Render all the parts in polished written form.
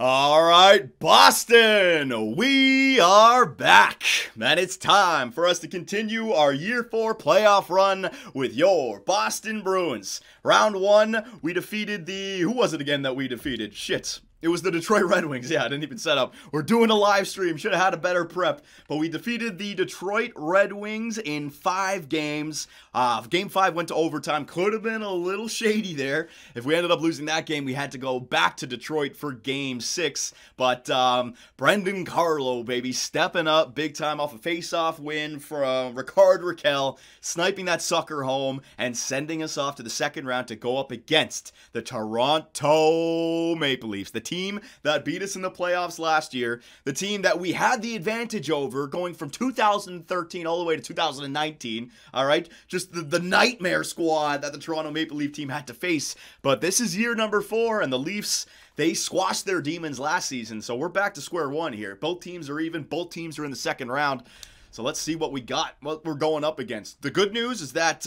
All right, Boston, we are back. And it's time for us to continue our Year 4 playoff run with your Boston Bruins. Round 1, we defeated who was it again that we defeated? Shit. It was the Detroit Red Wings. Yeah, I didn't even set up. We're doing a live stream. Should have had a better prep. But we defeated the Detroit Red Wings in 5 games. Game 5 went to overtime. Could have been a little shady there. If we ended up losing that game, we had to go back to Detroit for Game 6. But Brendan Carlo, baby, stepping up big time off a face-off win from Rickard Rakell, sniping that sucker home and sending us off to the second round to go up against the Toronto Maple Leafs. The team that beat us in the playoffs last year, the team that we had the advantage over going from 2013 all the way to 2019, all right? Just the nightmare squad that the Toronto Maple Leaf team had to face. But this is year number 4, and the Leafs, they squashed their demons last season, so we're back to square one here. Both teams are even. Both teams are in the second round. So let's see what we got, what we're going up against. The good news is that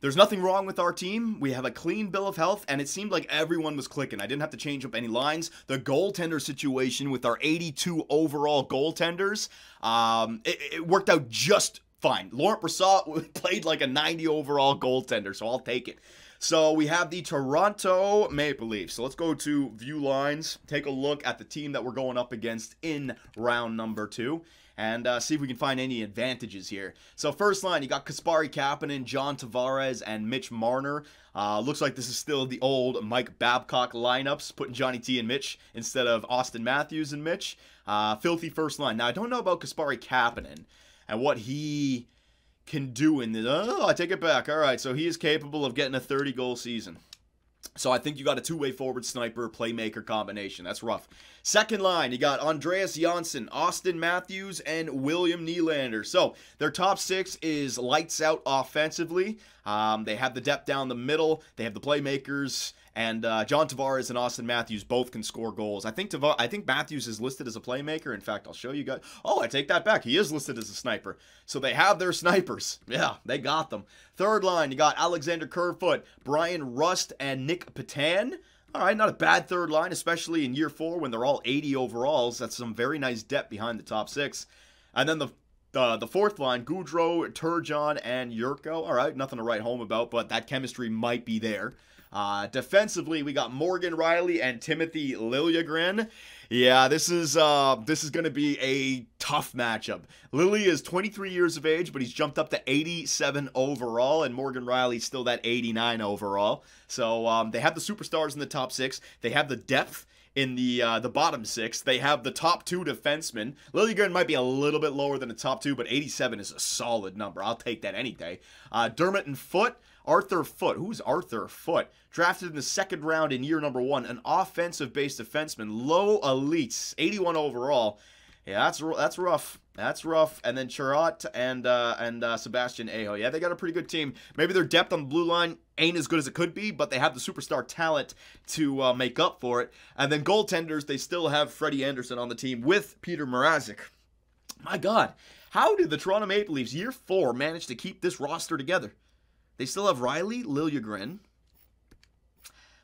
there's nothing wrong with our team. We have a clean bill of health, and it seemed like everyone was clicking. I didn't have to change up any lines. The goaltender situation with our 82 overall goaltenders, it worked out just fine. Laurent Brossoit played like a 90 overall goaltender, so I'll take it. So we have the Toronto Maple Leafs. So let's go to view lines, take a look at the team that we're going up against in round number 2. And see if we can find any advantages here. So first line, you got Kasperi Kapanen, John Tavares, and Mitch Marner. Looks like this is still the old Mike Babcock lineups, putting Johnny T and Mitch instead of Austin Matthews and Mitch. Filthy first line. Now, I don't know about Kasperi Kapanen and what he can do in this. Oh, I take it back. All right, so he is capable of getting a 30-goal season. So I think you got a two-way forward sniper playmaker combination. That's rough. Second line, you got Andreas Johnsson, Austin Matthews, and William Nylander. So their top 6 is lights out offensively. They have the depth down the middle. They have the playmakers. And John Tavares and Austin Matthews both can score goals. I think Matthews is listed as a playmaker. In fact, I'll show you guys. Oh, I take that back. He is listed as a sniper. So they have their snipers. Yeah, they got them. Third line, you got Alexander Kerfoot, Brian Rust, and Nick Petan. All right, not a bad third line, especially in year 4 when they're all 80 overalls. That's some very nice depth behind the top 6. And then the fourth line, Gaudreau, Turgeon, and Yurko. All right, nothing to write home about, but that chemistry might be there. Defensively, we got Morgan Riley and Timothy Liljegren. Yeah, this is going to be a tough matchup. Lily is 23 years of age, but he's jumped up to 87 overall, and Morgan Riley's still that 89 overall. So they have the superstars in the top 6. They have the depth in the bottom 6. They have the top 2 defensemen. Liljegren might be a little bit lower than the top 2, but 87 is a solid number. I'll take that any day. Dermott and Foote. Arthur Foote. Who's Arthur Foote? Drafted in the second round in year number 1. An offensive-based defenseman. Low elites. 81 overall. Yeah, that's rough. That's rough. And then Chirot and Sebastian Aho. Yeah, they got a pretty good team. Maybe their depth on the blue line ain't as good as it could be, but they have the superstar talent to make up for it. And then goaltenders, they still have Freddie Anderson on the team with Peter Mrazek. My God, how did the Toronto Maple Leafs, year 4, manage to keep this roster together? They still have Riley, Liljegren,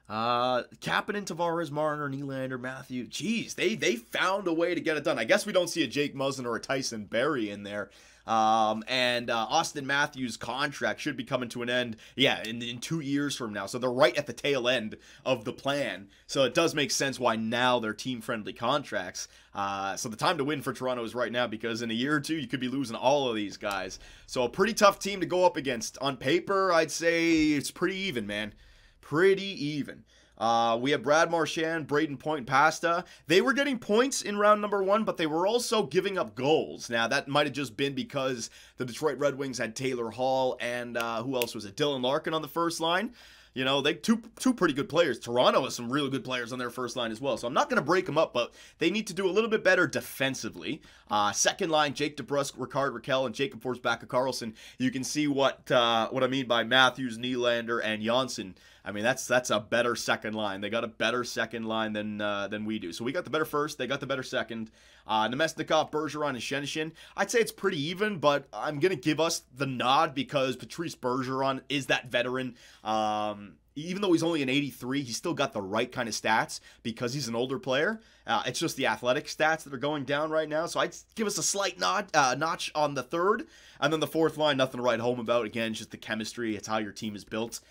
Kapanen, Tavares, Marner, Nylander, Matthew. Jeez, they found a way to get it done. I guess we don't see a Jake Muzzin or a Tyson Berry in there. And Austin Matthews' contract should be coming to an end, yeah, in 2 years from now. So they're right at the tail end of the plan. So it does make sense why now they're team-friendly contracts. So the time to win for Toronto is right now, because in a year or 2, you could be losing all of these guys. So a pretty tough team to go up against. On paper, I'd say it's pretty even, man. Pretty even. We have Brad Marchand, Braden Point, and Pasta. They were getting points in round number 1, but they were also giving up goals. Now, that might have just been because the Detroit Red Wings had Taylor Hall and who else was it? Dylan Larkin on the first line. You know, they two pretty good players. Toronto has some really good players on their first line as well. So I'm not going to break them up, but they need to do a little bit better defensively. Second line, Jake DeBrusk, Rickard Rakell, and Jacob Forsbacka Karlsson. You can see what I mean by Matthews, Nylander, and Johnsson I mean, that's a better second line. They got a better second line than we do. So we got the better first. They got the better second. Nemesnikov, Bergeron, and Shenishin. I'd say it's pretty even, but I'm going to give us the nod because Patrice Bergeron is that veteran. Even though he's only an 83, he's still got the right kind of stats because he's an older player. It's just the athletic stats that are going down right now. So I'd give us a slight notch on the third. And then the fourth line, nothing to write home about. Again, just the chemistry. It's how your team is built.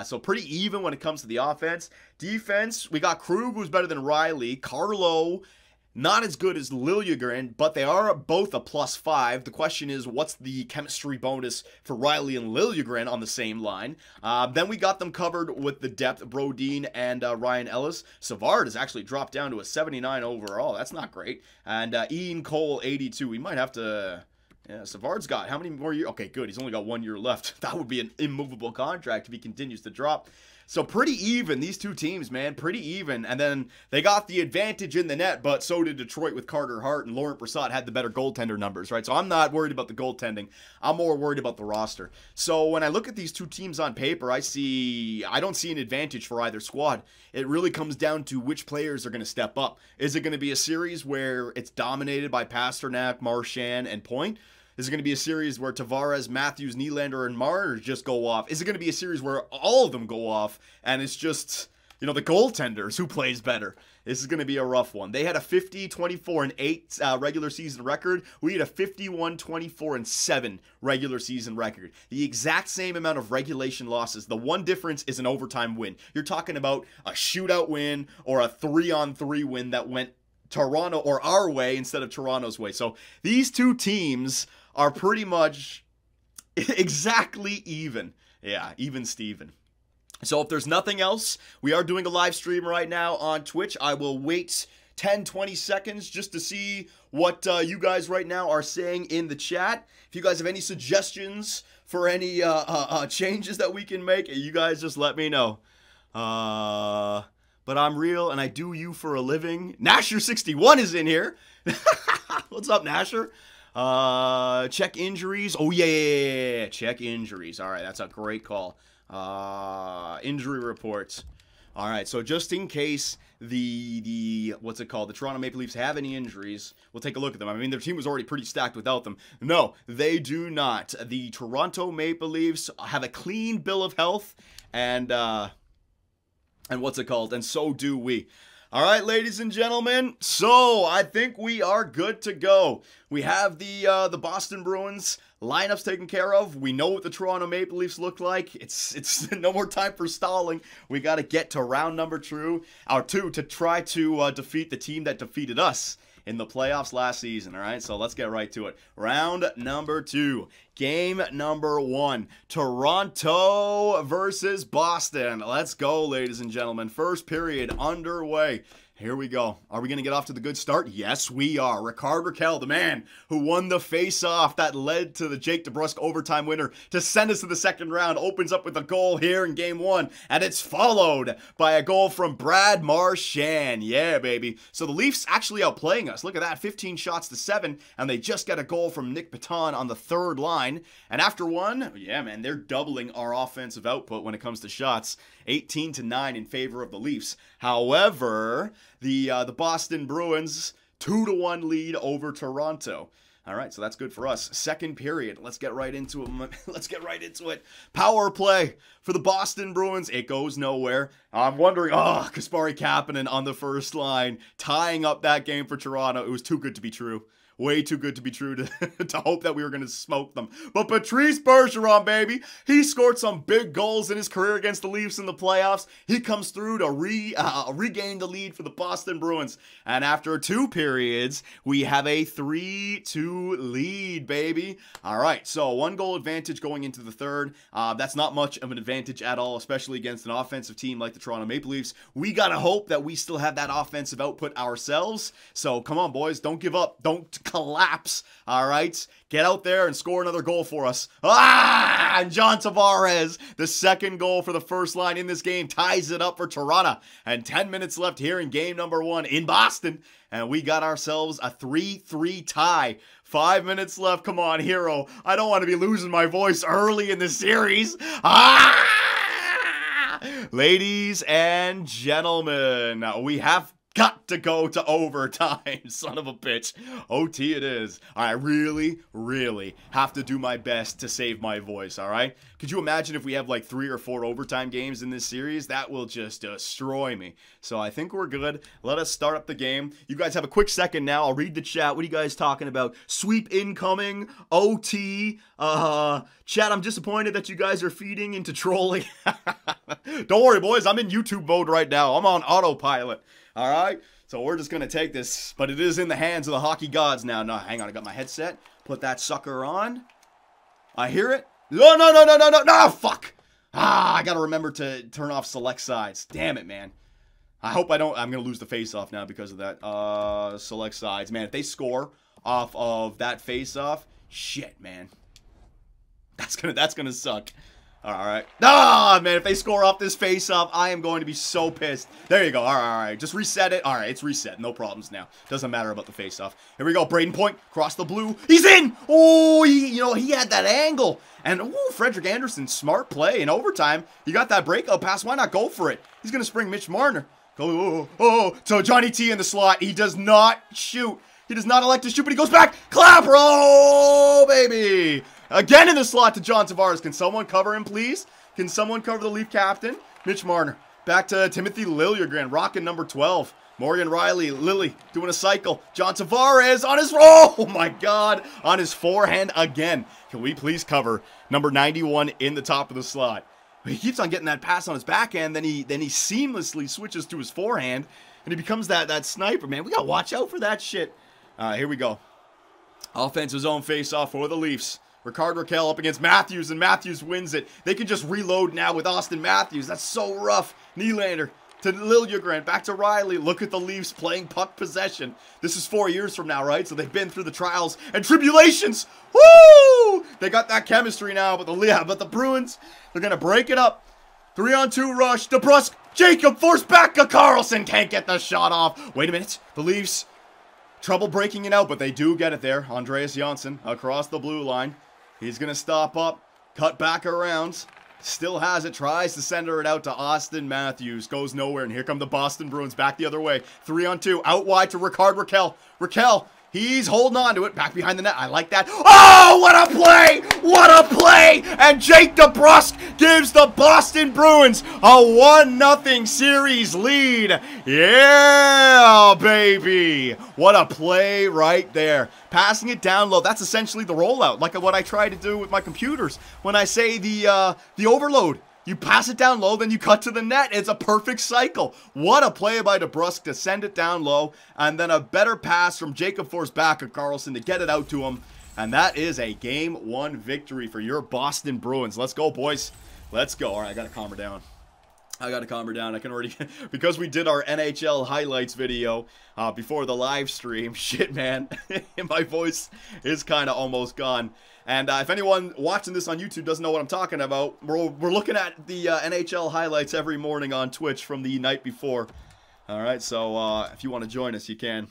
So pretty even when it comes to the offense. Defense, we got Krug, who's better than Riley. Carlo, not as good as Liljegren, but they are both a +5. The question is, what's the chemistry bonus for Riley and Liljegren on the same line? Then we got them covered with the depth, Brodin and Ryan Ellis. Savard has actually dropped down to a 79 overall. That's not great. And Ian Cole, 82. We might have to... Yeah, Savard's got how many more years? Okay, good. He's only got 1 year left. That would be an immovable contract if he continues to drop. So pretty even, these two teams, man. Pretty even. And then they got the advantage in the net, but so did Detroit with Carter Hart, and Laurent Brassard had the better goaltender numbers, right? So I'm not worried about the goaltending. I'm more worried about the roster. So when I look at these two teams on paper, I don't see an advantage for either squad. It really comes down to which players are going to step up. Is it going to be a series where it's dominated by Pasternak, Marchand, and Point? Is it going to be a series where Tavares, Matthews, Nylander, and Marner just go off? Is it going to be a series where all of them go off and it's just, the goaltenders who plays better? This is going to be a rough one. They had a 50-24-8 regular season record. We had a 51-24-7 regular season record. The exact same amount of regulation losses. The one difference is an overtime win. You're talking about a shootout win or a 3-on-3 win that went Toronto or our way instead of Toronto's way. So these two teams are pretty much exactly even. Yeah, even Steven. So if there's nothing else, we are doing a live stream right now on Twitch. I will wait 10-20 seconds just to see what you guys right now are saying in the chat. If you guys have any suggestions for any changes that we can make, you guys just let me know. But I'm real and I do you for a living. Nasher61 is in here. What's up, Nasher? Check injuries. Oh, yeah. Check injuries. All right, that's a great call. Injury reports. All right, so just in case the what's it called? The Toronto Maple Leafs have any injuries, we'll take a look at them. I mean, their team was already pretty stacked without them. No, they do not. The Toronto Maple Leafs have a clean bill of health, and what's it called? And so do we. All right, ladies and gentlemen, so I think we are good to go. We have the Boston Bruins lineups taken care of. We know what the Toronto Maple Leafs look like. It's no more time for stalling. We got to get to round number 2 to try to defeat the team that defeated us in the playoffs last season. All right, so let's get right to it. Round number 2. Game number 1, Toronto versus Boston. Let's go, ladies and gentlemen. First period underway. Here we go. Are we going to get off to the good start? Yes, we are. Rickard Rakell, the man who won the face-off that led to the Jake DeBrusk overtime winner to send us to the second round, opens up with a goal here in Game 1, and it's followed by a goal from Brad Marchand. Yeah, baby. So the Leafs actually outplaying us. Look at that, 15 shots to 7, and they just got a goal from Nick Baton on the third line. And after one, yeah, man, they're doubling our offensive output when it comes to shots. 18-9 in favor of the Leafs. However, the Boston Bruins 2-1 lead over Toronto. All right, so that's good for us. Second period. Let's get right into it. Let's get right into it. Power play for the Boston Bruins. It goes nowhere. I'm wondering, Kasperi Kapanen on the first line, tying up that game for Toronto. It was too good to be true. Way too good to be true to hope that we were going to smoke them. But Patrice Bergeron, baby, he scored some big goals in his career against the Leafs in the playoffs. He comes through to regain the lead for the Boston Bruins. And after 2 periods, we have a 3-2 lead, baby. All right, so 1-goal advantage going into the third. That's not much of an advantage at all, especially against an offensive team like the Toronto Maple Leafs. We got to hope that we still have that offensive output ourselves. So come on, boys, don't give up. Don't collapse. All right, get out there and score another goal for us. And John Tavares, the second goal for the first line in this game, ties it up for Toronto. And 10 minutes left here in game number 1 in Boston, and we got ourselves a 3-3 tie. 5 minutes left. Come on, hero. I don't want to be losing my voice early in the series. Ladies and gentlemen, we have got to go to overtime, son of a bitch. OT it is. I really have to do my best to save my voice, all right? Could you imagine if we have like 3 or 4 overtime games in this series? That will just destroy me. So I think we're good. Let us start up the game. You guys have a quick second now. I'll read the chat. What are you guys talking about? Sweep incoming, OT. Chat, I'm disappointed that you guys are feeding into trolling. Don't worry, boys. I'm in YouTube mode right now. I'm on autopilot. All right, so we're just going to take this, but it is in the hands of the hockey gods now. No, hang on, I got my headset. Put that sucker on. I hear it. No, fuck. I got to remember to turn off select sides. Damn it, man. I hope I don't, I'm going to lose the face-off now because of that. Select sides. Man, if they score off of that face-off, shit, man. That's gonna suck. Alright. Ah, man, if they score off this face-off, I am going to be so pissed. There you go. Alright. Just reset it. Alright, it's reset. No problems now. Doesn't matter about the face-off. Here we go. Braden Point. Cross the blue. He's in! Oh, he had that angle. And, Frederick Anderson, smart play in overtime. You got that breakout pass. Why not go for it? He's going to spring Mitch Marner. So Johnny T in the slot. He does not shoot. He does not elect to shoot, but he goes back. Clapper! Oh, baby! Again in the slot to John Tavares. Can someone cover him, please? Can someone cover the Leaf captain? Mitch Marner. Back to Timothy Liljegren, rocking number 12. Morgan Riley, Lily, doing a cycle. John Tavares on his, oh my God, on his forehand again. Can we please cover number 91 in the top of the slot? He keeps on getting that pass on his backhand, then he seamlessly switches to his forehand, and he becomes that sniper, man. We got to watch out for that shit. Here we go. Offensive zone face-off for the Leafs. Ricard Raquel up against Matthews, and Matthews wins it. They can just reload now with Austin Matthews. That's so rough. Nylander to Liljegren, back to Riley. Look at the Leafs playing puck possession. This is 4 years from now, right? So they've been through the trials and tribulations. Woo! They got that chemistry now, but the Bruins, they're going to break it up. 3-on-2 rush. DeBrusk, Jacob forced back. Carlson can't get the shot off. Wait a minute. The Leafs, trouble breaking it out, but they do get it there. Andreas Janssen across the blue line. He's going to stop up, cut back around, still has it, tries to center it out to Austin Matthews, goes nowhere, and here come the Boston Bruins back the other way. 3-on-2, out wide to Ricard Raquel. Raquel, he's holding on to it, back behind the net. I like that. Oh, what a play! What a play! And Jake DeBrusk gives the Boston Bruins a 1-0 series lead. Yeah, baby! What a play right there. Passing it down low. That's essentially the rollout, like what I try to do with my computers. When I say the overload, you pass it down low, then you cut to the net. It's a perfect cycle. What a play by DeBrusk to send it down low, and then a better pass from Jacob Forsback of Carlson to get it out to him. And that is a Game 1 victory for your Boston Bruins. Let's go, boys. Let's go. All right, I got to calm her down. I can already, because we did our NHL highlights video before the live stream. Shit, man. My voice is kind of almost gone. And if anyone watching this on YouTube doesn't know what I'm talking about, we're looking at the NHL highlights every morning on Twitch from the night before. All right, so if you want to join us, you can.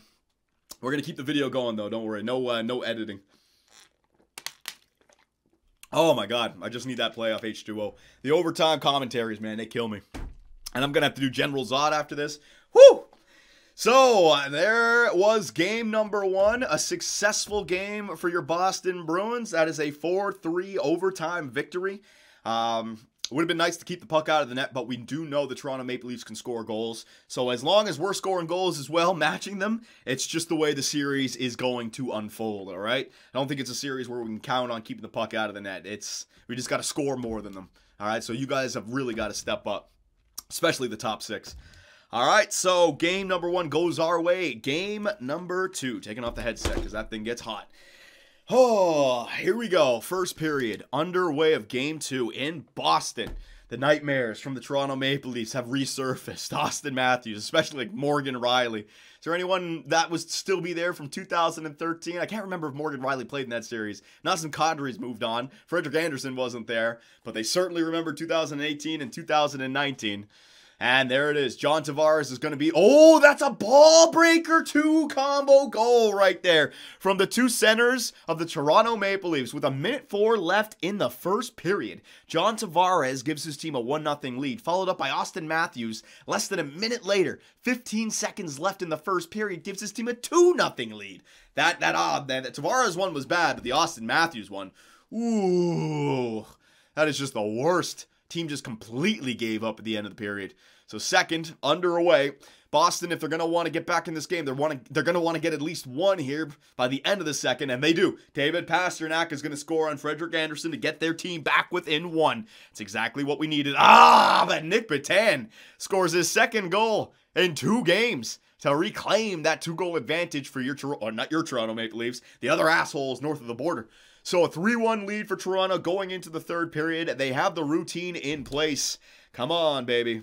We're going to keep the video going, though. Don't worry. No editing. Oh, my God. I just need that playoff H2O. The overtime commentaries, man, they kill me. And I'm going to have to do General Zod after this. Woo! So, there was game number 1, a successful game for your Boston Bruins. That is a 4-3 overtime victory. Would have been nice to keep the puck out of the net, but we do know the Toronto Maple Leafs can score goals. So as long as we're scoring goals as well, matching them, it's just the way the series is going to unfold, all right? I don't think it's a series where we can count on keeping the puck out of the net. We just got to score more than them, all right? So you guys have really got to step up, especially the top 6. All right, so game number 1 goes our way. Game number 2, taking off the headset because that thing gets hot. Oh, here we go. First period, underway of game 2 in Boston. The nightmares from the Toronto Maple Leafs have resurfaced. Austin Matthews, especially like Morgan Riley. Is there anyone that would still be there from 2013? I can't remember if Morgan Riley played in that series. Nazem Kadri's moved on. Frederick Anderson wasn't there, but they certainly remember 2018 and 2019. And there it is. John Tavares is going to be... Oh, that's a ball breaker 2 combo goal right there from the 2 centers of the Toronto Maple Leafs with 1:04 left in the first period. John Tavares gives his team a 1-0 lead, followed up by Austin Matthews less than a minute later. 15 seconds left in the first period gives his team a 2-0 lead. That Tavares one was bad, but the Austin Matthews one, ooh, that is just the worst. Team just completely gave up at the end of the period. So second, underway. Boston, if they're going to want to get back in this game, they're going to want to get at least one here by the end of the second, and they do. David Pastrnak is going to score on Frederik Andersen to get their team back within 1. It's exactly what we needed. But Nick Petan scores his second goal in 2 games to reclaim that 2-goal advantage for not your Toronto Maple Leafs, the other assholes north of the border. So a 3-1 lead for Toronto going into the third period. They have the routine in place. Come on, baby.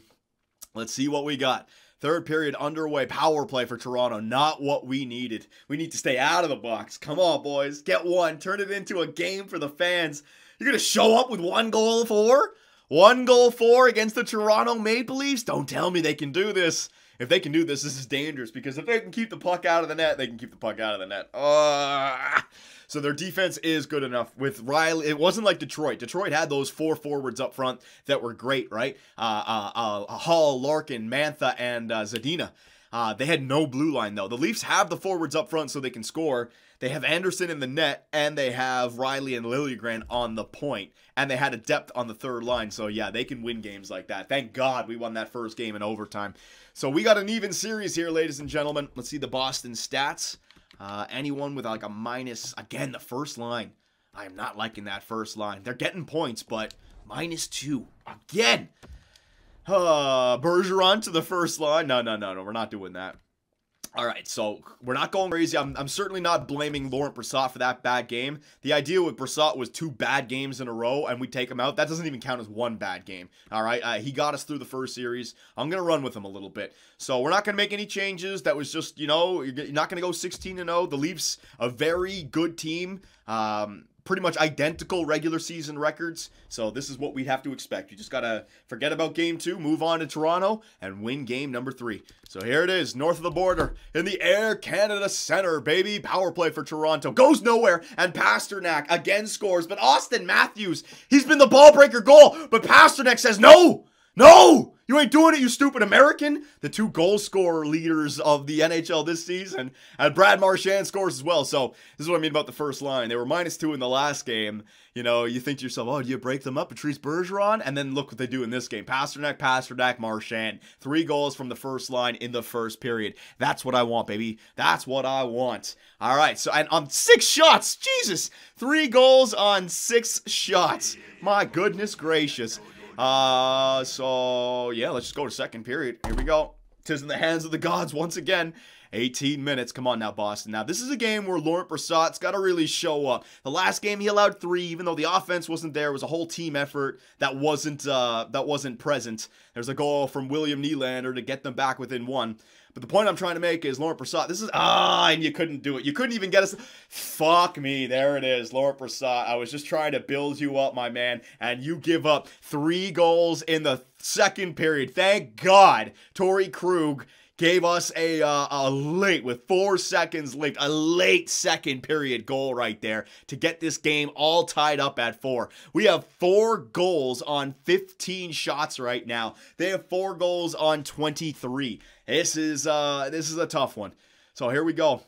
Let's see what we got. Third period underway. Power play for Toronto. Not what we needed. We need to stay out of the box. Come on, boys. Get one. Turn it into a game for the fans. You're going to show up with 1 goal for? 1 goal for against the Toronto Maple Leafs? Don't tell me they can do this. If they can do this, this is dangerous, because if they can keep the puck out of the net, they can keep the puck out of the net. So their defense is good enough with Riley. It wasn't like Detroit. Detroit had those 4 forwards up front that were great, right? Hall, Larkin, Mantha, and Zadina. They had no blue line, though. The Leafs have the forwards up front so they can score. They have Anderson in the net, and they have Riley and Liljegren on the point. And they had a depth on the third line. So, yeah, they can win games like that. Thank God we won that first game in overtime. So we got an even series here, ladies and gentlemen. Let's see the Boston stats. Anyone with like a minus... Again, the first line. I am not liking that first line. They're getting points, but -2. Again! Bergeron to the first line. No, we're not doing that. All right, so we're not going crazy. I'm certainly not blaming Laurent Brossoit for that bad game. The idea with Brossoit was 2 bad games in a row, and we take him out. That doesn't even count as 1 bad game. All right, he got us through the first series. I'm going to run with him a little bit. So we're not going to make any changes. That was just, you know, you're not going to go 16-0. The Leafs, a very good team. Pretty much identical regular season records. So this is what we have to expect. You just got to forget about game 2, move on to Toronto, and win game number 3. So here it is, north of the border, in the Air Canada Center, baby. Power play for Toronto. Goes nowhere, and Pastrnak again scores. But Austin Matthews, he's been the ball breaker goal. But Pastrnak says, no! No! You ain't doing it, you stupid American. The 2 goal scorer leaders of the NHL this season. And Brad Marchand scores as well. So this is what I mean about the first line. They were -2 in the last game. You know, you think to yourself, oh, do you break them up, Patrice Bergeron? And then look what they do in this game. Pastrnak, Marchand. 3 goals from the first line in the first period. That's what I want, baby. That's what I want. All right, so and on 6 shots. Jesus. 3 goals on 6 shots. My goodness gracious. So, yeah, let's just go to second period. Here we go. 'Tis in the hands of the gods once again. 18 minutes. Come on now, Boston. Now, this is a game where Laurent Brossoit's got to really show up. The last game, he allowed 3, even though the offense wasn't there. It was a whole team effort that wasn't present. There's a goal from William Nylander to get them back within 1. But the point I'm trying to make is Laurent Brossoit, this is, and you couldn't do it. You couldn't even get us. Fuck me. There it is, Laurent Brossoit. I was just trying to build you up, my man, and you give up 3 goals in the second period. Thank God Torrey Krug gave us a late, with 4 seconds late, a late second period goal right there to get this game all tied up at 4. We have 4 goals on 15 shots right now. They have 4 goals on 23. This is a tough one. So here we go.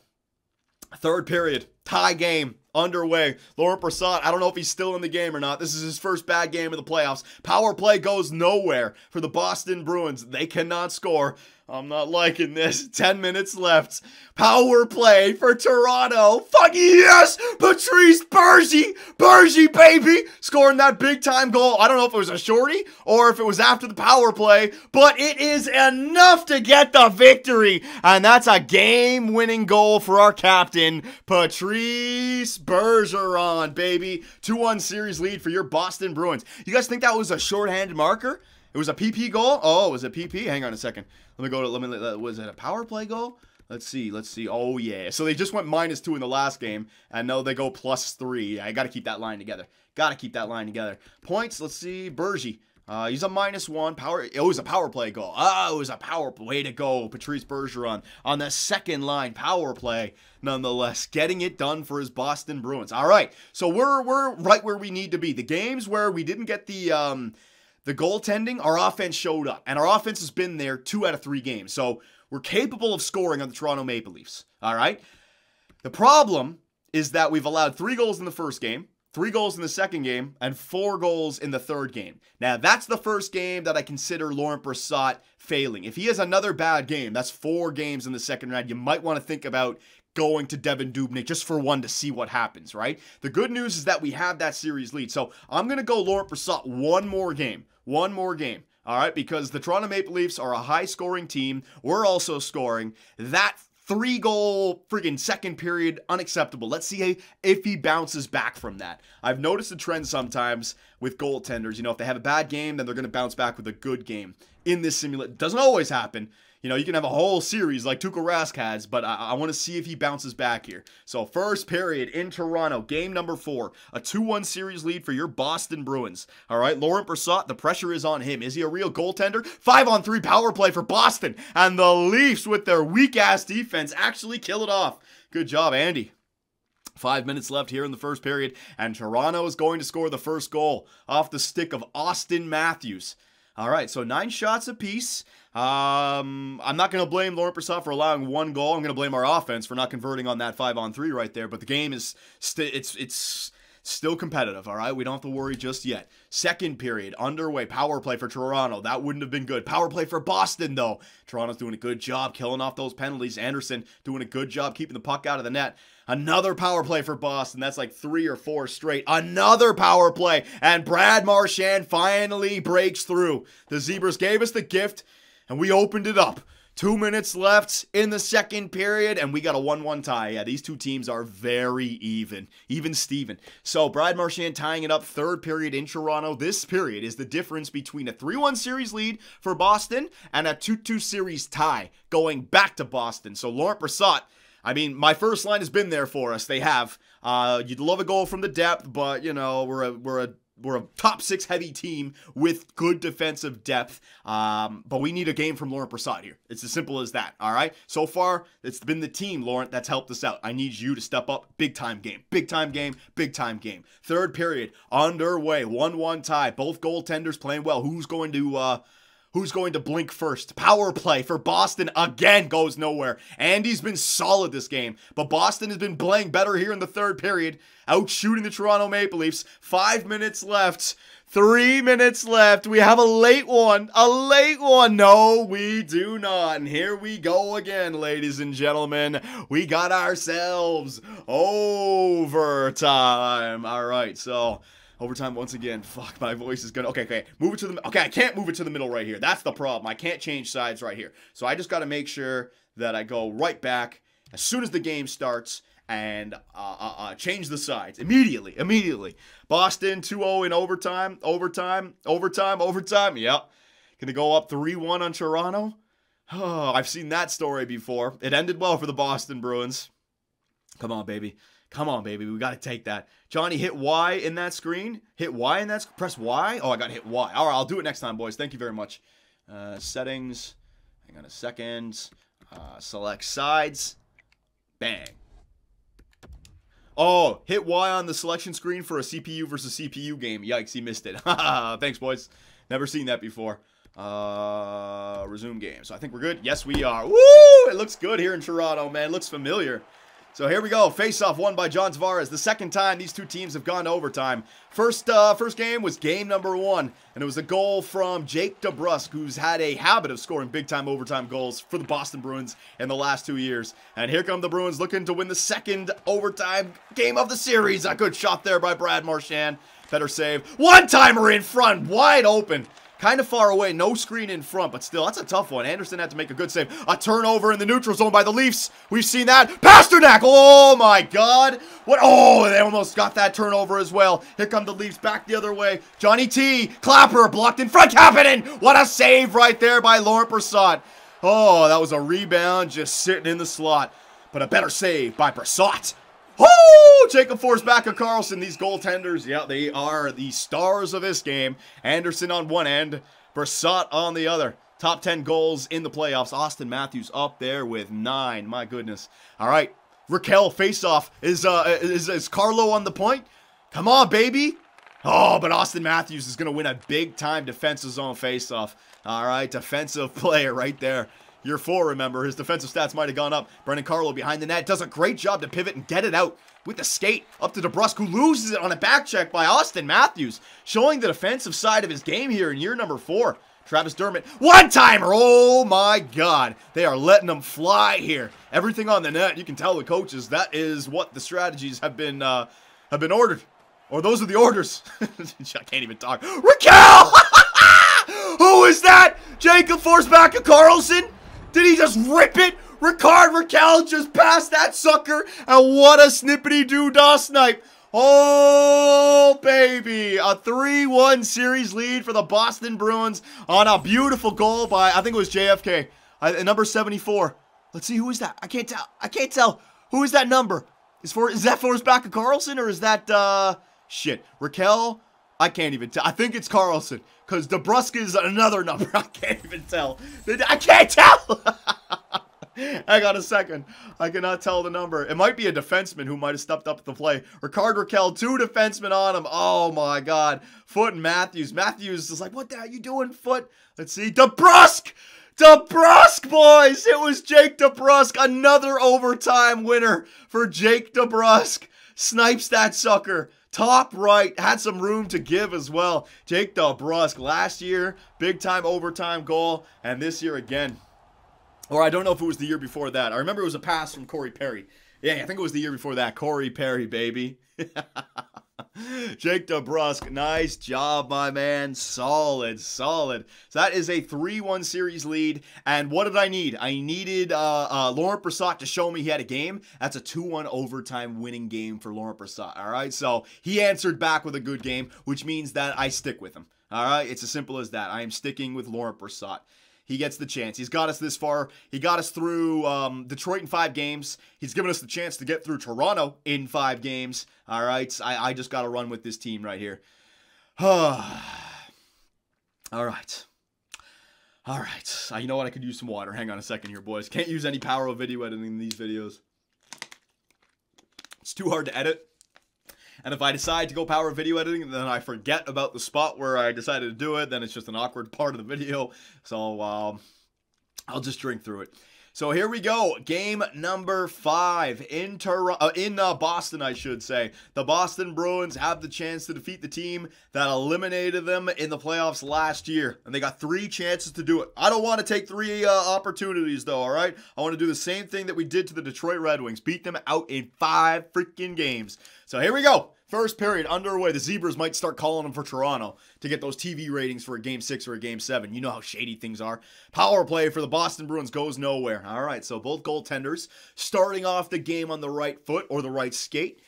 Third period, tie game, underway. Laurent Brossoit, I don't know if he's still in the game or not. This is his first bad game of the playoffs. Power play goes nowhere for the Boston Bruins. They cannot score. I'm not liking this. 10 minutes left. Power play for Toronto. Fuck yes! Patrice Bergie, baby! Scoring that big-time goal. I don't know if it was a shorty or if it was after the power play, but it is enough to get the victory. And that's a game-winning goal for our captain, Patrice Bergeron, baby. 2-1 series lead for your Boston Bruins. You guys think that was a shorthanded marker? It was a PP goal? Oh, it was a PP? Hang on a second. Let me go to, was it a power play goal? Let's see. Oh, yeah. So they just went -2 in the last game, and now they go +3. I got to keep that line together. Points, let's see. Bergie. He's a -1 power. It was a power play goal. Oh, it was a power play. Way to go, Patrice Bergeron on the second line power play. Nonetheless, getting it done for his Boston Bruins. All right, so we're right where we need to be. The games where we didn't get the goaltending, our offense showed up, and our offense has been there 2 out of 3 games. So we're capable of scoring on the Toronto Maple Leafs. All right. The problem is that we've allowed 3 goals in the first game, 3 goals in the second game, and 4 goals in the third game. Now, that's the first game that I consider Laurent Brossoit failing. If he has another bad game, that's 4 games in the second round. You might want to think about going to Devin Dubnyk just for one to see what happens, right? The good news is that we have that series lead. So I'm going to go Laurent Brossoit one more game. All right, because the Toronto Maple Leafs are a high-scoring team. We're also scoring. That 3-goal friggin' second period, unacceptable. Let's see if he bounces back from that. I've noticed a trend sometimes with goaltenders. You know, if they have a bad game, then they're going to bounce back with a good game. In this simulation, doesn't always happen. You know, you can have a whole series like Tuukka Rask has, but I want to see if he bounces back here. So first period in Toronto, game number 4, a 2-1 series lead for your Boston Bruins. All right, Laurent Brossoit, the pressure is on him. Is he a real goaltender? 5-on-3 power play for Boston, and the Leafs with their weak-ass defense actually kill it off. Good job, Andy. 5 minutes left here in the first period, and Toronto is going to score the first goal off the stick of Austin Matthews. All right, so 9 shots apiece. I'm not going to blame Laurent Brossoit for allowing 1 goal. I'm going to blame our offense for not converting on that 5-on-3 right there. But the game is it's still competitive, all right? We don't have to worry just yet. Second period, underway, power play for Toronto. That wouldn't have been good. Power play for Boston, though. Toronto's doing a good job killing off those penalties. Anderson doing a good job keeping the puck out of the net. Another power play for Boston. That's like 3 or 4 straight. Another power play. And Brad Marchand finally breaks through. The Zebras gave us the gift, and we opened it up. 2 minutes left in the second period, and we got a 1-1 tie. Yeah, these two teams are very even. Even Steven. So, Brad Marchand tying it up, third period in Toronto. This period is the difference between a 3-1 series lead for Boston and a 2-2 series tie going back to Boston. So, Laurent Brossoit, I mean, my first line has been there for us. They have. You'd love a goal from the depth, but, you know, we're a top 6 heavy team with good defensive depth, but we need a game from Laurent Brossoit here. It's as simple as that, all right? So far, it's been the team, Laurent, that's helped us out. I need you to step up. Big time game. Big time game. Big time game. Third period, underway. 1-1 tie. Both goaltenders playing well. Who's going to blink first? Power play for Boston again goes nowhere. Andy's been solid this game, but Boston has been playing better here in the third period, out shooting the Toronto Maple Leafs. 5 minutes left. 3 minutes left. We have a late one. A late one. No, we do not. And here we go again, ladies and gentlemen. We got ourselves overtime. All right, so overtime once again. Fuck, my voice is gonna. Okay. Move it to the. Okay, I can't move it to the middle right here. That's the problem. I can't change sides right here. So I just got to make sure that I go right back as soon as the game starts and change the sides immediately. Boston 2-0 in overtime. Yep. Gonna go up 3-1 on Toronto. Oh, I've seen that story before. It ended well for the Boston Bruins. Come on, baby. We got to take that. Johnny, hit Y in that screen. Hit Y in that screen. Press Y. Oh, I got to hit Y. All right, I'll do it next time, boys. Thank you very much. Settings. Hang on a second. Select sides. Bang. Oh, hit Y on the selection screen for a CPU versus CPU game. Yikes, he missed it. Thanks, boys. Never seen that before. Resume game. So I think we're good. Yes, we are. Woo! It looks good here in Toronto, man. It looks familiar. So here we go. Face-off won by John Tavares. The second time these two teams have gone to overtime. First game was game number 1, and it was a goal from Jake DeBrusk, who's had a habit of scoring big-time overtime goals for the Boston Bruins in the last 2 years. And here come the Bruins looking to win the second overtime game of the series. A good shot there by Brad Marchand. Better save. One-timer in front, wide open. Kind of far away, no screen in front, but still, that's a tough one. Anderson had to make a good save. A turnover in the neutral zone by the Leafs. We've seen that. Pasternak! Oh, my God. What? Oh, they almost got that turnover as well. Here come the Leafs back the other way. Johnny T. Clapper blocked in front. Kapanen! What a save right there by Laurent Brossoit. Oh, that was a rebound just sitting in the slot. But a better save by Brossoit. Oh, Jacob Forsbacka Karlsson. These goaltenders, yeah, they are the stars of this game. Anderson on one end, Brissett on the other. Top 10 goals in the playoffs. Austin Matthews up there with 9. My goodness. All right, Raquel face-off. Is Carlo on the point? Come on, baby. Oh, but Austin Matthews is going to win a big-time defensive zone face-off. All right, defensive player right there. Year 4, remember, his defensive stats might have gone up. Brendan Carlo behind the net does a great job to pivot and get it out with the skate up to DeBrusk, who loses it on a back check by Austin Matthews, showing the defensive side of his game here in year number 4. Travis Dermott, one-timer! Oh my God, they are letting them fly here. Everything on the net, you can tell the coaches, that is what the strategies have been ordered. Or those are the orders. I can't even talk. Raquel! Who is that? Jacob Forsbacka Karlsson? Did he just rip it? Raquel just passed that sucker. And what a snippety-doo-dah snipe. Oh, baby. A 3-1 series lead for the Boston Bruins on a beautiful goal by, I think it was JFK, number 74. Let's see, who is that? I can't tell. Who is that number? Is that Forsbacka Karlsson or is that, shit, Raquel? I can't even tell. I think it's Karlsson, because DeBrusk is another number. I can't even tell. I can't tell! Hang on a second. I cannot tell the number. It might be a defenseman who might have stepped up to the play. Raquel, 2 defensemen on him. Oh, my God. Foot and Matthews. Matthews is like, what the hell are you doing, Foot? Let's see. DeBrusk! DeBrusk, boys! It was Jake DeBrusk. Another overtime winner for Jake DeBrusk. Snipes that sucker. Top right, had some room to give as well. Jake DeBrusk, last year, big-time overtime goal, and this year again. Or I don't know if it was the year before that. I remember it was a pass from Corey Perry. Yeah, I think it was the year before that. Corey Perry, baby. Jake DeBrusk, nice job, my man. Solid. So that is a 3-1 series lead. And what did I need? I needed Laurent Brissett to show me he had a game. That's a 2-1 overtime winning game for Laurent Brissett. All right, so he answered back with a good game, which means that I stick with him. All right, it's as simple as that. I am sticking with Laurent Brissett. He gets the chance. He's got us this far. He got us through Detroit in 5 games. He's given us the chance to get through Toronto in 5 games. All right, I just got to run with this team right here. All right. You know what? I could use some water. Hang on a second here, boys. Can't use any power of video editing in these videos. It's too hard to edit. And if I decide to go power video editing and then I forget about the spot where I decided to do it, then it's just an awkward part of the video. So I'll just drink through it. So here we go. Game number 5 in Boston, I should say. The Boston Bruins have the chance to defeat the team that eliminated them in the playoffs last year. And they got 3 chances to do it. I don't want to take 3 opportunities, though, all right? I want to do the same thing that we did to the Detroit Red Wings. Beat them out in 5 freaking games. So here we go. First period underway. The Zebras might start calling them for Toronto to get those TV ratings for a Game 6 or a Game 7. You know how shady things are. Power play for the Boston Bruins goes nowhere. All right, so both goaltenders starting off the game on the right foot or the right skate.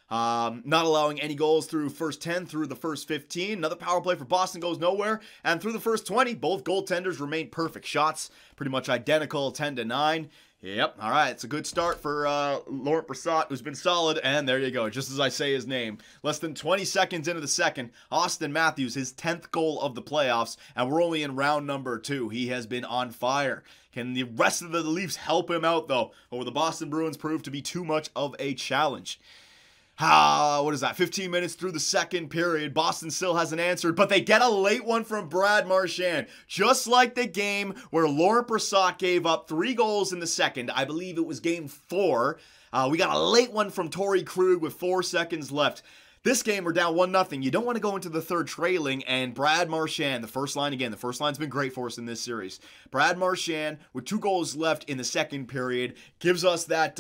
Not allowing any goals through first 10 through the first 15. Another power play for Boston goes nowhere. And through the first 20, both goaltenders remain perfect. Shots pretty much identical, 10-9. Yep, all right, it's a good start for Laurent Brissett, who's been solid, and there you go, just as I say his name. Less than 20 seconds into the second, Austin Matthews, his 10th goal of the playoffs, and we're only in round number 2. He has been on fire. Can the rest of the Leafs help him out, though? Or will the Boston Bruins prove to be too much of a challenge? What is that? 15 minutes through the second period. Boston still hasn't answered, but they get a late one from Brad Marchand. Just like the game where Laurent Brissett gave up 3 goals in the second. I believe it was game 4. We got a late one from Torrey Krug with 4 seconds left. This game, we're down 1-0. You don't want to go into the third trailing, and Brad Marchand, the first line again. The first line's been great for us in this series. Brad Marchand, with 2 goals left in the second period, gives us that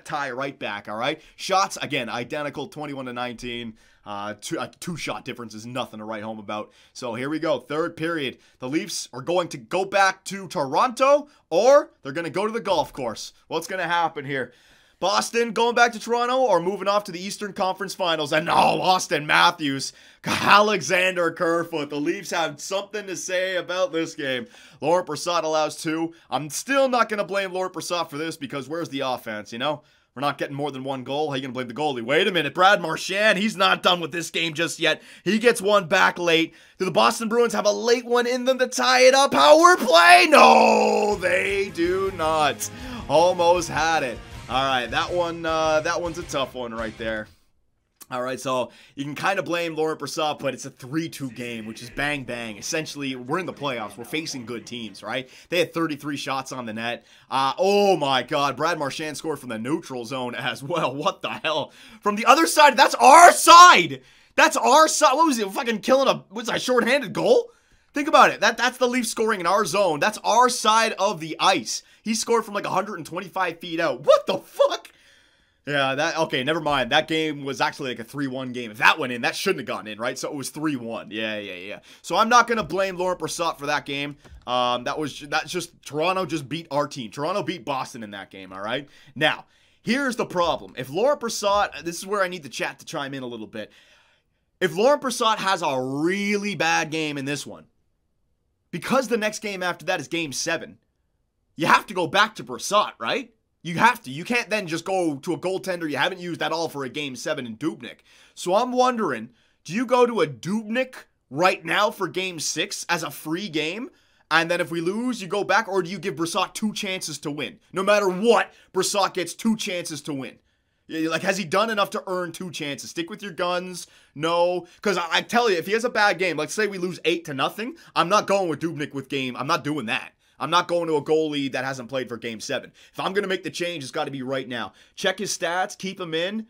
tie right back. All right, shots again identical, 21-19. 2-shot difference is nothing to write home about. So here we go, third period. The Leafs are going to go back to Toronto, or they're going to go to the golf course. What's going to happen here? Boston going back to Toronto or moving off to the Eastern Conference Finals? And no, Austin Matthews, Alexander Kerfoot. The Leafs have something to say about this game. Laurent Brossoit allows 2. I'm still not going to blame Laurent Brossoit for this because where's the offense, you know? We're not getting more than 1 goal. How are you going to blame the goalie? Wait a minute. Brad Marchand, he's not done with this game just yet. He gets one back late. Do the Boston Bruins have a late one in them to tie it up? Power play? No, they do not. Almost had it. All right, that one's a tough one right there. All right, so you can kind of blame Laurent Brossoit, but it's a 3-2 game, which is bang, bang. Essentially, we're in the playoffs. We're facing good teams, right? They had 33 shots on the net. Oh, my God. Brad Marchand scored from the neutral zone as well. What the hell? From the other side, that's our side. That's our side. What was it? Fucking killing a shorthanded goal? Think about it. That's the Leafs scoring in our zone. That's our side of the ice. He scored from like 125 feet out. What the fuck? Yeah, okay, never mind. That game was actually like a 3-1 game. If that went in, that shouldn't have gone in, right? So it was 3-1. Yeah. So I'm not going to blame Laurent Brossoit for that game. That's just Toronto just beat our team. Toronto beat Boston in that game, all right? Now, here's the problem. If Laurent Brossoit, this is where I need the chat to chime in a little bit. If Laurent Brossoit has a really bad game in this one, because the next game after that is game 7, you have to go back to Brossoit, right? You have to. You can't then just go to a goaltender you haven't used at all for a game 7 in Dubnyk. So I'm wondering, do you go to a Dubnyk right now for game 6 as a free game? And then if we lose, you go back? Or do you give Brossoit 2 chances to win? No matter what, Brossoit gets 2 chances to win. Like, has he done enough to earn 2 chances? Stick with your guns? No. Because I tell you, if he has a bad game, let's say we lose 8-0, I'm not going with Dubnyk with game. I'm not doing that. I'm not going to a goalie that hasn't played for game 7. If I'm going to make the change, it's got to be right now. Check his stats. Keep him in.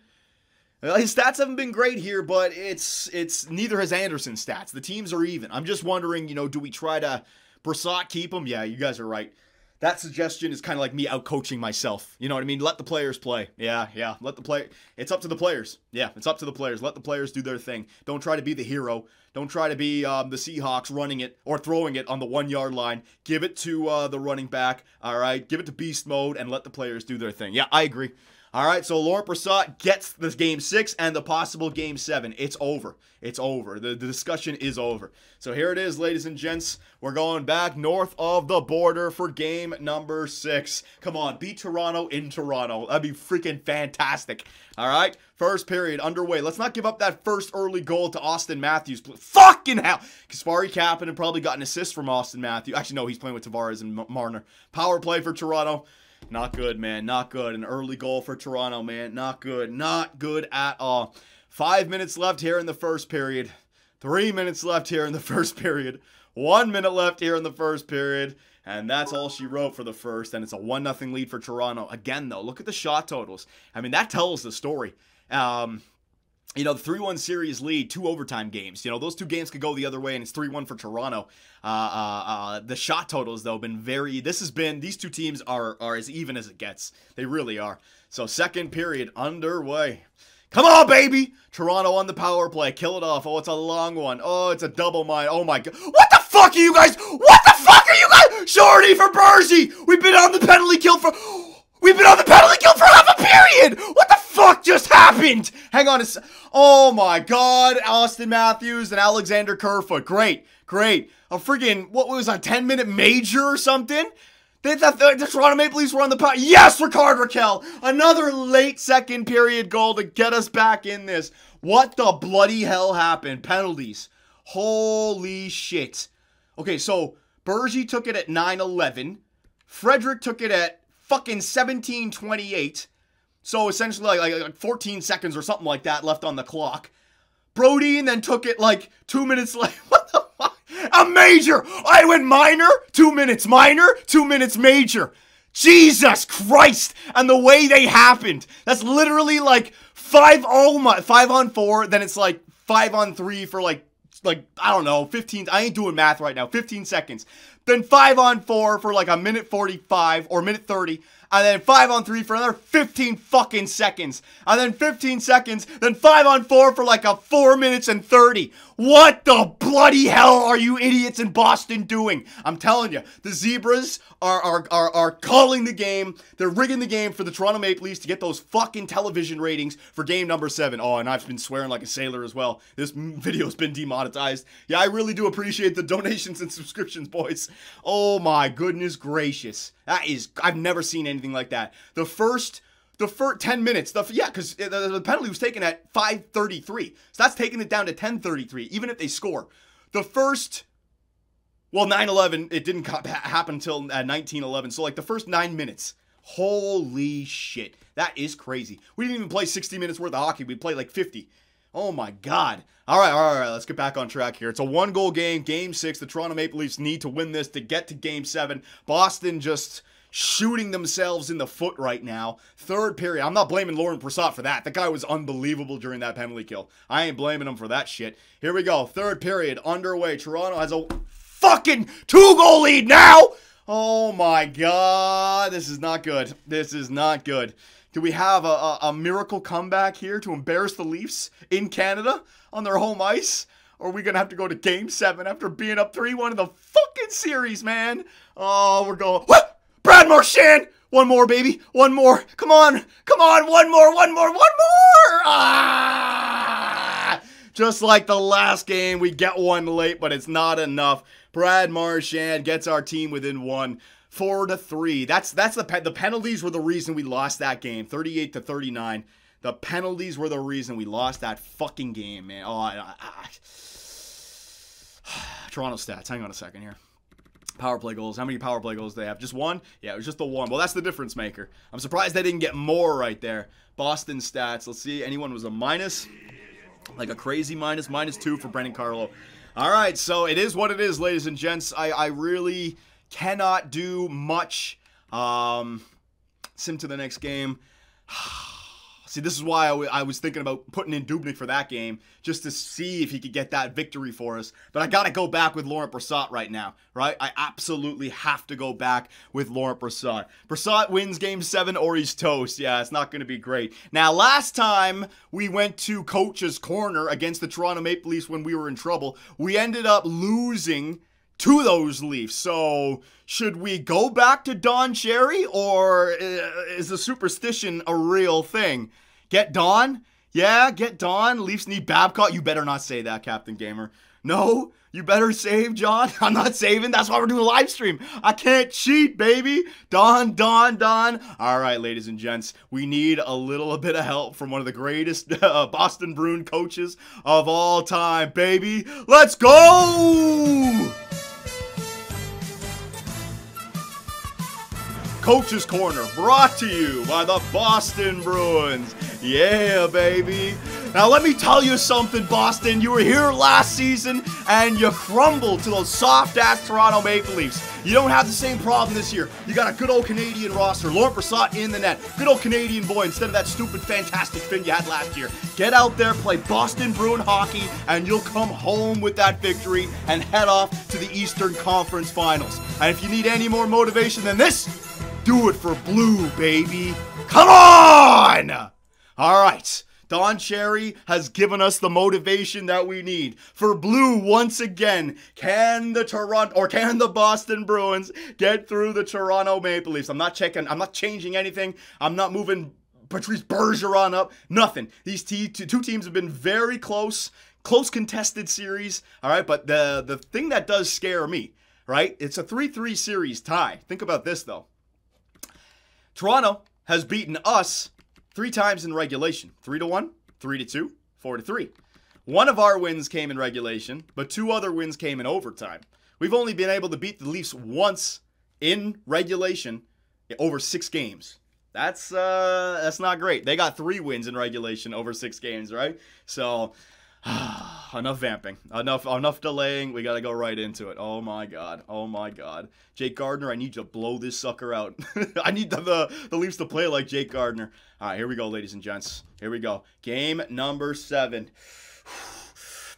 His stats haven't been great here, but it's neither has Anderson's stats. The teams are even. I'm just wondering, do we try to Brossoit keep him? Yeah, you guys are right. That suggestion is kind of like me out-coaching myself. You know what I mean? Let the players play. Yeah. It's up to the players. Yeah, it's up to the players. Let the players do their thing. Don't try to be the hero. Don't try to be the Seahawks running it or throwing it on the 1-yard line. Give it to the running back, all right? Give it to beast mode and let the players do their thing. Yeah, I agree. All right, so Laurent Brossoit gets the game 6 and the possible game 7. It's over. It's over. The discussion is over. So here it is, ladies and gents. We're going back north of the border for game number 6. Come on, beat Toronto in Toronto. That'd be freaking fantastic. All right, first period underway. Let's not give up that first early goal to Austin Matthews. Fucking hell. Kasperi Kapanen probably got an assist from Austin Matthews. Actually, no, he's playing with Tavares and Marner. Power play for Toronto. Not good, man. Not good. An early goal for Toronto, man. Not good. Not good at all. 5 minutes left here in the first period. 3 minutes left here in the first period. 1 minute left here in the first period. And that's all she wrote for the first. And it's a 1-0 lead for Toronto. Again, though, look at the shot totals. I mean, that tells the story. The 3-1 series lead, 2 overtime games. Those 2 games could go the other way, and it's 3-1 for Toronto. The shot totals, though, been very... These 2 teams are as even as it gets. They really are. So, second period underway. Come on, baby! Toronto on the power play. Kill it off. Oh, it's a long one. Oh, it's a double mine. Oh, my God. What the fuck are you guys? What the fuck are you guys? Shorty for Bergie! We've been on the penalty kill for half a period! What the fuck just happened? Hang on oh my God, Austin Matthews and Alexander Kerfoot. Great. A freaking, what was a 10-minute major or something? The Toronto Maple Leafs were on the power. Yes, Rickard Rakell. Another late second period goal to get us back in this. What the bloody hell happened? Penalties. Holy shit. Okay, so Bergie took it at 9:11. Frederick took it at fucking 17:28. So essentially like 14 seconds or something like that left on the clock. Brodin then took it like 2 minutes left. What the fuck? A major! I went minor, 2 minutes minor, 2 minutes major. Jesus Christ! And the way they happened. That's literally like 5 on 4, then it's like 5 on 3 for like I don't know, 15, I ain't doing math right now, 15 seconds. Then 5 on 4 for like a minute 45 or minute 30. and then 5-on-3 for another 15 fucking seconds, and then 15 seconds, then 5-on-4 for like a 4 minutes and 30. What the bloody hell are you idiots in Boston doing? I'm telling you, the Zebras are calling the game. They're rigging the game for the Toronto Maple Leafs to get those fucking television ratings for game number 7. Oh, and I've been swearing like a sailor as well. This video's been demonetized. Yeah, I really do appreciate the donations and subscriptions, boys. Oh my goodness gracious. I've never seen anything like that. The first 10 minutes, because the penalty was taken at 5:33. So that's taking it down to 10:33, even if they score. The first, 9:11, it didn't happen until 19:11. So, like, the first 9 minutes. Holy shit. That is crazy. We didn't even play 60 minutes worth of hockey. We played like 50. Oh, my God. All right. Let's get back on track here. It's a 1-goal game, Game 6. The Toronto Maple Leafs need to win this to get to Game 7. Boston just shooting themselves in the foot right now. Third period. I'm not blaming Laurent Brossoit for that. The guy was unbelievable during that penalty kill. I ain't blaming him for that shit. Here we go. Third period underway. Toronto has a fucking 2-goal lead now. Oh my God. This is not good. This is not good. Do we have a miracle comeback here to embarrass the Leafs in Canada on their home ice? Or are we going to have to go to Game 7 after being up 3-1 in the fucking series, man? Oh, we're going... What? Brad Marchand! One more, baby. One more. Come on. Come on. One more. Ah! Just like the last game, we get one late, but it's not enough. Brad Marchand gets our team within 1. 4-3. That's the penalties were the reason we lost that game. 38-39. The penalties were the reason we lost that fucking game, man. Toronto stats. Hang on a second here. Power play goals. How many power play goals do they have? Just 1? Yeah, it was just the 1. Well, that's the difference maker. I'm surprised they didn't get more right there. Boston stats. Let's see. Anyone was a minus? Like a crazy minus. -2 for Brendan Carlo. All right, so it is what it is, ladies and gents. I really cannot do much. Sim to the next game. See, this is why I was thinking about putting in Dubnyk for that game, just to see if he could get that victory for us. But I got to go back with Laurent Brossoit right now, right? I absolutely have to go back with Laurent Brossoit. Brossoit wins Game 7 or he's toast. Yeah, it's not going to be great. Now, last time we went to Coach's Corner against the Toronto Maple Leafs when we were in trouble, we ended up losing to those Leafs. So, should we go back to Don Cherry, or is the superstition a real thing? Get Don? Yeah, get Don. Leafs need Babcock. You better not say that, Captain Gamer. No, you better save John. I'm not saving. That's why we're doing a live stream. I can't cheat, baby. Don. All right, ladies and gents, we need a little bit of help from one of the greatest Boston Bruin coaches of all time, baby. Let's go! Coach's Corner, brought to you by the Boston Bruins. Yeah, baby. Now, let me tell you something, Boston. You were here last season, and you crumbled to those soft-ass Toronto Maple Leafs. You don't have the same problem this year. You got a good old Canadian roster. Laurent Brossoit in the net. Good old Canadian boy instead of that stupid, fantastic Finn you had last year. Get out there, play Boston Bruin hockey, and you'll come home with that victory and head off to the Eastern Conference Finals. And if you need any more motivation than this, do it for blue, baby. Come on! All right. Don Cherry has given us the motivation that we need. For blue, once again, can the Boston Bruins get through the Toronto Maple Leafs? I'm not changing anything. I'm not moving Patrice Bergeron up. Nothing. These two teams have been very close contested series. All right, but the thing that does scare me, right? It's a 3-3 series tie. Think about this, though. Toronto has beaten us 3 times in regulation. 3-1, 3-2, 4-3. One of our wins came in regulation, but 2 other wins came in overtime. We've only been able to beat the Leafs once in regulation over 6 games. That's not great. They got 3 wins in regulation over 6 games, right? So, enough vamping. Enough delaying. We got to go right into it. Oh my god. Oh my god. Jake Gardiner, I need you to blow this sucker out. I need the Leafs to play like Jake Gardiner. All right, here we go, ladies and gents. Here we go. Game number 7.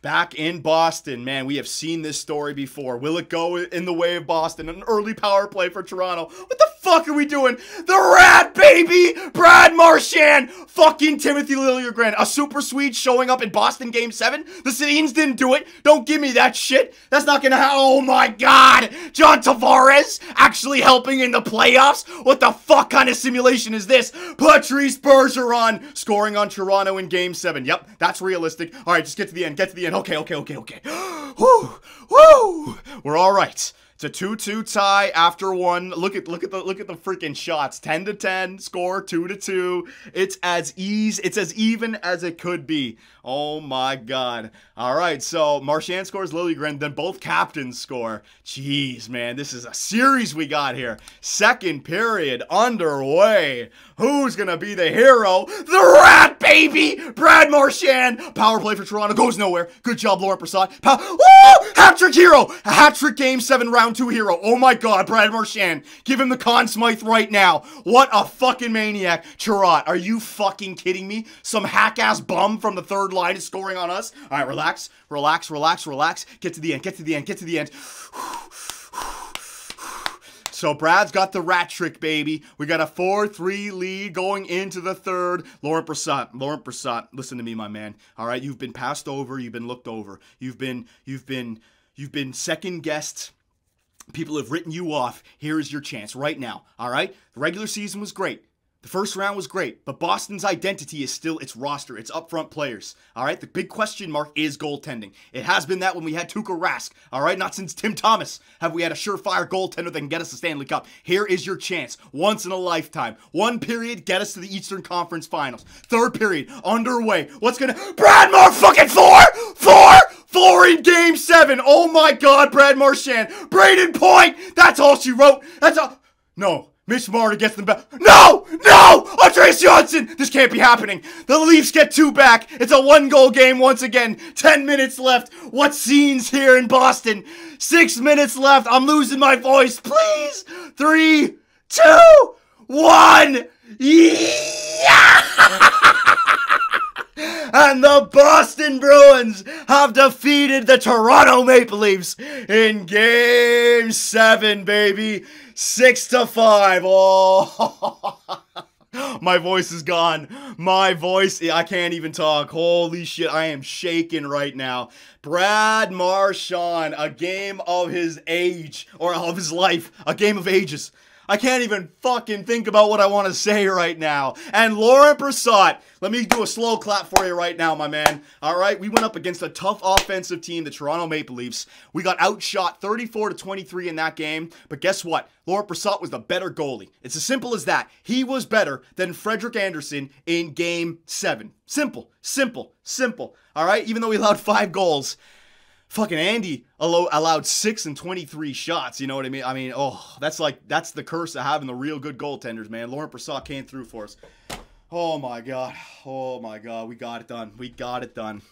Back in Boston, man, we have seen this story before. Will it go in the way of Boston? An early power play for Toronto. What the fuck are we doing? The Rat, baby! Brad Marchand! Fucking Timothy Liljegren. A super sweet showing up in Boston Game 7? The Sedins didn't do it. Don't give me that shit. That's not gonna happen. Oh my god! John Tavares actually helping in the playoffs? What the fuck kind of simulation is this? Patrice Bergeron scoring on Toronto in Game 7. Yep, that's realistic. All right, just get to the end. Get to the end. Okay. Woo! We're all right. It's a 2-2 tie after one. Look at the freaking shots. 10-10 score, 2-2. It's as even as it could be. Oh my god. All right, so Marchand scores, Liljegren, then both captains score. Jeez, man, this is a series we got here. Second period underway. Who's gonna be the hero? The Rat, baby! Brad Marchand. Power play for Toronto goes nowhere. Good job, Laurent Brassard. Woo! Hat-trick hero! A hat-trick Game 7 round 2 hero. Oh my god, Brad Marchand. Give him the Conn Smythe right now. What a fucking maniac. Chirot, are you fucking kidding me? Some hack-ass bum from the third line is scoring on us. All right, relax. Get to the end. So Brad's got the rat trick, baby. We got a 4-3 lead going into the third. Laurent Brassard, listen to me, my man. All right, you've been passed over. You've been looked over. You've been second guessed. People have written you off. Here is your chance right now. All right, the regular season was great. The first round was great, but Boston's identity is still its roster, its upfront players. All right, the big question mark is goaltending. It has been that when we had Tuukka Rask. All right, not since Tim Thomas have we had a surefire goaltender that can get us the Stanley Cup. Here is your chance, once in a lifetime. One period, get us to the Eastern Conference Finals. Third period, underway. Brad Marchand, fucking four in Game 7. Oh my God, Brad Marchand. Braden Point. That's all she wrote. That's all. No. Mitch Marner gets them back. No! Andreas Johnson! This can't be happening. The Leafs get 2 back. It's a 1-goal game once again. 10 minutes left. What scenes here in Boston? 6 minutes left. I'm losing my voice. Please. 3, 2, 1. Yeah! And the Boston Bruins have defeated the Toronto Maple Leafs in Game 7, baby. 6-5. Oh, my voice is gone. I can't even talk. Holy shit, I am shaking right now. Brad Marchand, a game of his age, or of his life, a game of ages. I can't even fucking think about what I want to say right now. And Laurent Brassard, let me do a slow clap for you right now, my man. All right, we went up against a tough offensive team, the Toronto Maple Leafs. We got outshot 34-23 in that game. But guess what? Laurent Brassard was the better goalie. It's as simple as that. He was better than Frederik Andersen in Game 7. Simple. All right, even though he allowed 5 goals. Fucking Andy allowed 6 and 23 shots, you know what I mean? That's the curse of having the real good goaltenders, man. Laurent Brassard came through for us. Oh my god, we got it done.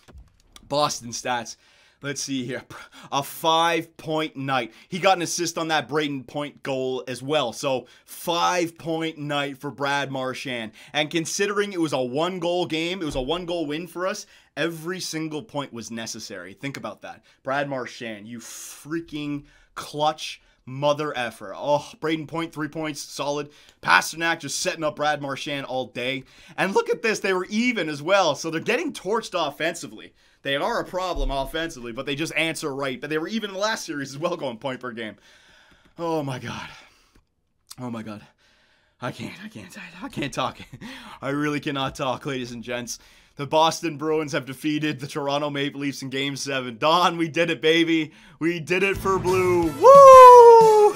Boston stats. Let's see here. A 5-point night. He got an assist on that Braden Point goal as well. So, 5-point night for Brad Marchand. And considering it was a 1-goal game, it was a 1-goal win for us, every single point was necessary. Think about that. Brad Marchand, you freaking clutch mother effer. Oh, Braden Point, 3 points, solid. Pasternak just setting up Brad Marchand all day. And look at this, they were even as well. So they're getting torched offensively. They are a problem offensively, but they just answer right. But they were even in the last series as well, going point per game. Oh my god. I can't talk. I really cannot talk, ladies and gents. The Boston Bruins have defeated the Toronto Maple Leafs in Game 7. Don, we did it, baby. We did it for Blue. Woo!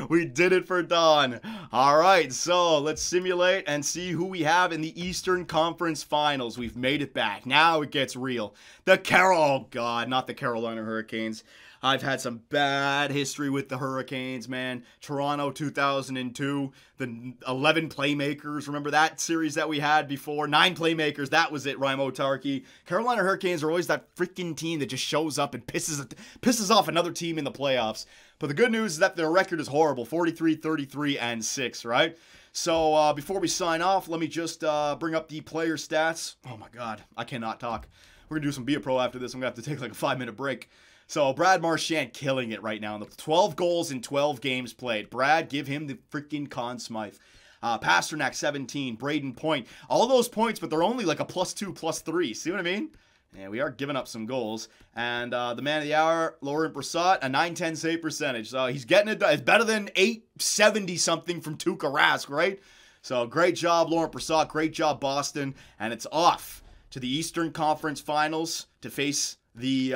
We did it for Don. All right, so let's simulate and see who we have in the Eastern Conference Finals. We've made it back. Now it gets real. Oh God, not the Carolina Hurricanes. I've had some bad history with the Hurricanes, man. Toronto 2002, the 11 playmakers. Remember that series that we had before? 9 playmakers, that was it, Raimo Tarki. Carolina Hurricanes are always that freaking team that just shows up and pisses off another team in the playoffs. But the good news is that their record is horrible, 43-33-6, right? So before we sign off, let me just bring up the player stats. Oh my God, I cannot talk. We're going to do some Be a Pro after this. I'm going to have to take like a 5-minute break. So Brad Marchand killing it right now. 12 goals in 12 games played. Brad, give him the freaking Conn Smythe. Pasternak, 17. Braden Point. All those points, but they're only like a +2, +3. See what I mean? Yeah, we are giving up some goals. And the man of the hour, Laurent Brossoit, a .910 save percentage. So he's getting it done. It's better than 870-something from Tuukka Rask, right? So great job, Laurent Brossoit. Great job, Boston. And it's off to the Eastern Conference Finals to face the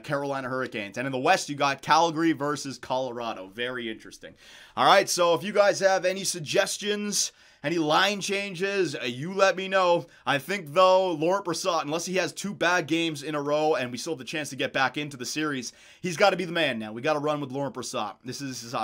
Carolina Hurricanes. And in the West, you got Calgary versus Colorado. Very interesting. All right, so if you guys have any suggestions, any line changes, you let me know. I think, though, Laurent Brossoit, unless he has 2 bad games in a row and we still have the chance to get back into the series, he's got to be the man now. We got to run with Laurent Brossoit. This is,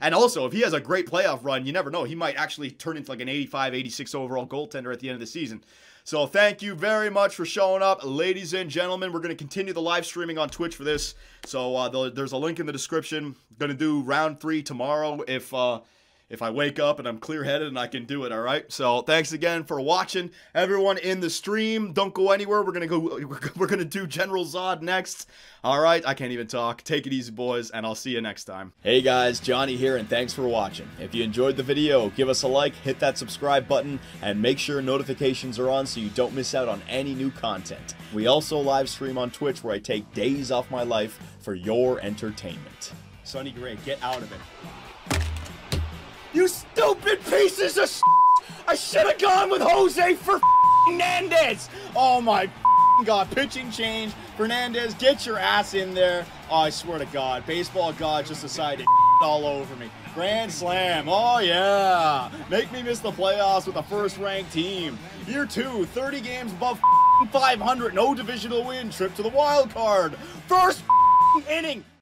and also, if he has a great playoff run, you never know. He might actually turn into like an 85, 86 overall goaltender at the end of the season. So thank you very much for showing up, ladies and gentlemen. We're going to continue the live streaming on Twitch for this. So there's a link in the description. Going to do round 3 tomorrow if I wake up and I'm clear-headed and I can do it, all right? So thanks again for watching. Everyone in the stream, don't go anywhere. We're gonna do General Zod next. All right, I can't even talk. Take it easy, boys, and I'll see you next time. Hey guys, Johnny here, and thanks for watching. If you enjoyed the video, give us a like, hit that subscribe button, and make sure notifications are on so you don't miss out on any new content. We also live stream on Twitch where I take days off my life for your entertainment. Sonny Gray, get out of it. You stupid pieces of shit! I should have gone with Jose for Fernandez! Oh my God, pitching change. Fernandez, get your ass in there. Oh, I swear to God, baseball God just decided to all over me. Grand slam, oh yeah! Make me miss the playoffs with a first-ranked team. Year 2, 30 games above 500, no divisional win, trip to the wild card. First inning!